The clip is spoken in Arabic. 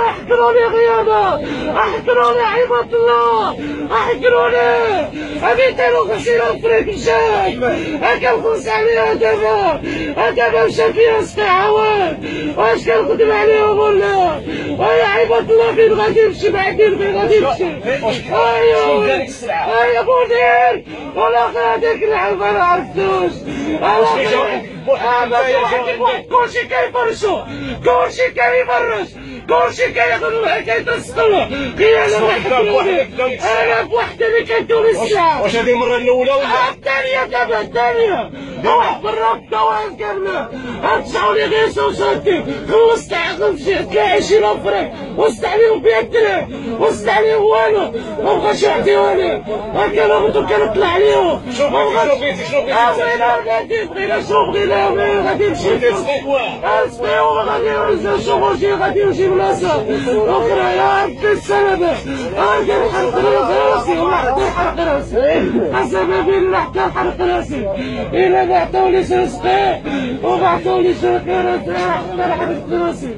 احكروني غيابة، احكروني عباد الله، احكروني ابيتي لو غسيل الفريق مشاك هكا الخلص عليها دابا مشى فيها 6 عوام واش كنخدم عليهم ولا؟ يا عباد الله فين غادي يمشي بعدين فين غادي يمشي؟ يا مدير ولا هذاك العلبة ما عرفتوش كلشي كيفرشو كلشي كيفرش كلشي كياخذ كيتسطلو قيادة انا بوحدي اللي كندور الساعة. واش هذه المرة الأولى ولا؟ الثانية دابا الثانية واحد بالرب دوام كاملة غتشعوني غير سوساتي خلصت عقل مشيت 20 فريق وسط عليهم بها الدراري وسط عليهم والو مبغاش يعطيوني هكا نهبطو كنطلع عليهم مبغاش بغينا غادي بغينا شنو بغينا غادي نمشي نسقيو غادي نشوفو غادي نمشي بلاصة أخرى يا ربي السلامة غادي نحرق راسي وحدي نحرق راسي قسما بالله حتى نحرق راسي إلا ما عطاوليش رزقي وما عطاوليش راسي حتى نحرق راسي.